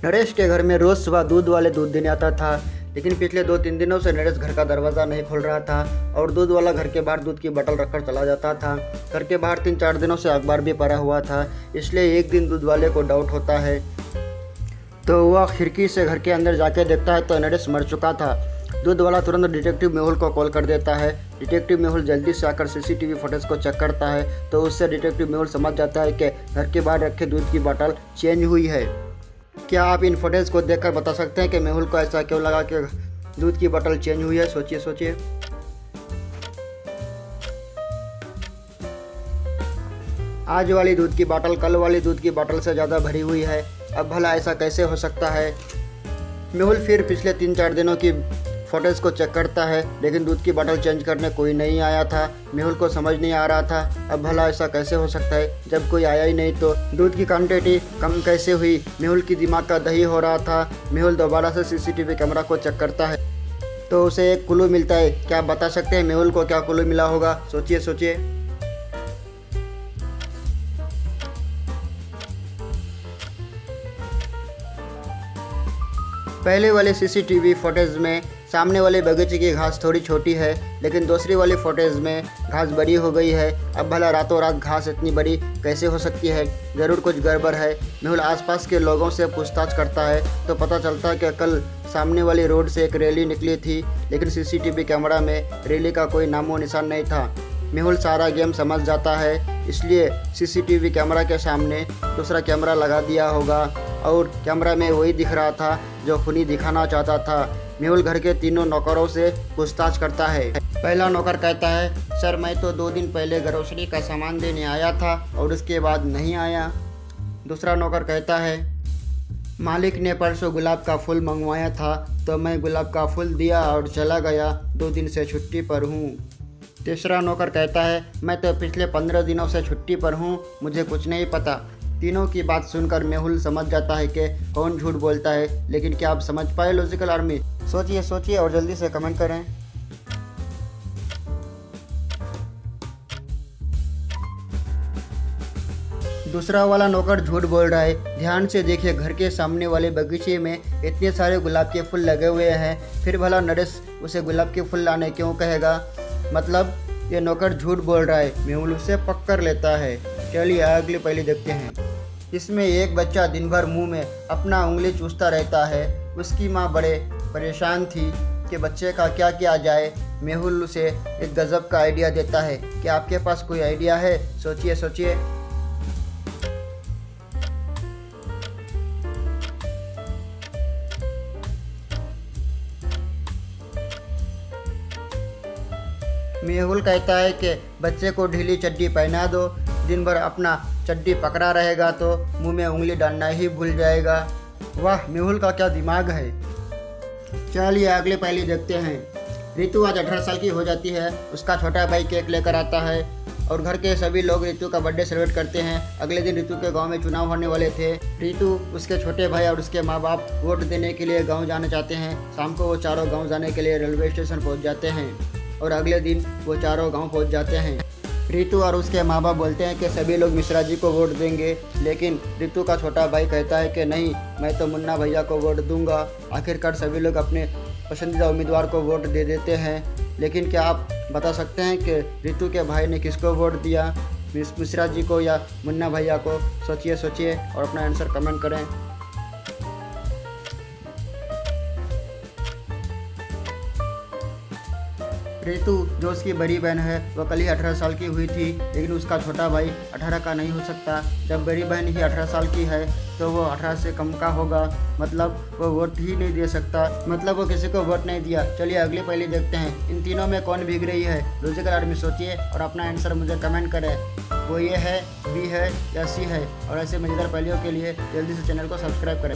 नरेश के घर में रोज़ सुबह दूध वाले दूध देने आता था, लेकिन पिछले 2-3 दिनों से नरेश घर का दरवाज़ा नहीं खोल रहा था और दूध वाला घर के बाहर दूध की बोतल रखकर चला जाता था। घर के बाहर 3-4 दिनों से अखबार भी पड़ा हुआ था, इसलिए एक दिन दूध वाले को डाउट होता है तो वह खिड़की से घर के अंदर जाके देखता है तो नरेश मर चुका था। दूध वाला तुरंत डिटेक्टिव मेहुल को कॉल कर देता है। डिटेक्टिव मेहुल जल्दी से आकर सीसीटीवी फुटेज को चेक करता है तो उससे डिटेक्टिव मेहुल समझ जाता है कि घर के बाहर रखे दूध की बोतल चेंज हुई है। क्या आप इन फुटेज को देखकर बता सकते हैं कि मेहुल को ऐसा क्यों लगा कि दूध की बोतल चेंज हुई है? सोचिए। आज वाली दूध की बोतल कल वाली दूध की बोतल से ज़्यादा भरी हुई है। अब भला ऐसा कैसे हो सकता है? मेहुल फिर पिछले 3-4 दिनों की फुटेज को चेक करता है, लेकिन दूध की बोतल चेंज करने कोई नहीं आया था। मेहुल को समझ नहीं आ रहा था अब भला ऐसा कैसे हो सकता है, जब कोई आया ही नहीं तो दूध की क्वांटिटी कम कैसे हुई? मेहुल की दिमाग का दही हो रहा था। मेहुल दोबारा से सीसीटीवी कैमरा को चेक करता है तो उसे एक क्लू मिलता है। क्या आप बता सकते हैं मेहुल को क्या क्लू मिला होगा? सोचिए। पहले वाले सीसीटीवी फुटेज में सामने वाले बगीचे की घास थोड़ी छोटी है, लेकिन दूसरी वाली फुटेज में घास बड़ी हो गई है। अब भला रातों रात घास इतनी बड़ी कैसे हो सकती है? ज़रूर कुछ गड़बड़ है। मेहुल आसपास के लोगों से पूछताछ करता है तो पता चलता है कि कल सामने वाली रोड से एक रैली निकली थी, लेकिन सीसीटीवी कैमरा में रैली का कोई नामो निशान नहीं था। मेहुल सारा गेम समझ जाता है, इसलिए सीसीटीवी कैमरा के सामने दूसरा कैमरा लगा दिया होगा और कैमरा में वही दिख रहा था जो खूनी दिखाना चाहता था। मेहुल घर के तीनों नौकरों से पूछताछ करता है। पहला नौकर कहता है, सर मैं तो 2 दिन पहले ग्रोसरी का सामान देने आया था और उसके बाद नहीं आया। दूसरा नौकर कहता है, मालिक ने परसों गुलाब का फूल मंगवाया था तो मैं गुलाब का फूल दिया और चला गया, 2 दिन से छुट्टी पर हूँ। तीसरा नौकर कहता है, मैं तो पिछले 15 दिनों से छुट्टी पर हूँ, मुझे कुछ नहीं पता। तीनों की बात सुनकर मेहुल समझ जाता है कि कौन झूठ बोलता है, लेकिन क्या आप समझ पाए लॉजिकल आर्मी? सोचिए और जल्दी से कमेंट करें। दूसरा वाला नौकर झूठ बोल रहा है। ध्यान से देखिए, घर के सामने वाले बगीचे में इतने सारे गुलाब के फूल लगे हुए हैं, फिर भला नरेश उसे गुलाब के फूल लाने क्यों कहेगा? मतलब ये नौकर झूठ बोल रहा है। मेहुल उसे पकड़ लेता है। चलिए अगली पहली देखते हैं। इसमें एक बच्चा दिन भर मुंह में अपना उंगली चूसता रहता है। उसकी माँ बड़े परेशान थी कि बच्चे का क्या किया जाए। मेहुल उसे एक गजब का आइडिया देता है। क्या आपके पास कोई आइडिया है? सोचिए। मेहुल कहता है कि बच्चे को ढीली चड्डी पहना दो, दिन भर अपना चड्डी पकड़ा रहेगा तो मुंह में उंगली डालना ही भूल जाएगा। वाह, मेहुल का क्या दिमाग है। चलिए अगली पहली देखते हैं। रितु आज 18 साल की हो जाती है। उसका छोटा भाई केक लेकर आता है और घर के सभी लोग रितु का बर्थडे सेलिब्रेट करते हैं। अगले दिन रितु के गांव में चुनाव होने वाले थे। रितु, उसके छोटे भाई और उसके माँ बाप वोट देने के लिए गाँव जाना चाहते हैं। शाम को वो चारों गाँव जाने के लिए रेलवे स्टेशन पहुँच जाते हैं और अगले दिन वो चारों गांव पहुंच जाते हैं। रितु और उसके माँ बाप बोलते हैं कि सभी लोग मिश्रा जी को वोट देंगे, लेकिन रितु का छोटा भाई कहता है कि नहीं, मैं तो मुन्ना भैया को वोट दूंगा। आखिरकार सभी लोग अपने पसंदीदा उम्मीदवार को वोट दे देते हैं, लेकिन क्या आप बता सकते हैं कि रितु के भाई ने किसको वोट दिया? मिश्रा जी को या मुन्ना भैया को? सोचिए और अपना आंसर कमेंट करें। रितु, जो उसकी बड़ी बहन है, वह कल ही 18 साल की हुई थी, लेकिन उसका छोटा भाई 18 का नहीं हो सकता। जब बड़ी बहन ही 18 साल की है तो वो 18 से कम का होगा, मतलब वो वोट ही नहीं दे सकता, मतलब वो किसी को वोट नहीं दिया। चलिए अगली पहली देखते हैं। इन तीनों में कौन भीग रही है? लॉजिकल आर्मी सोचिए और अपना आंसर मुझे कमेंट करें। वो ये है, बी है या सी है? और ऐसे मज़ेदार पहलियों के लिए जल्दी से चैनल को सब्सक्राइब करें।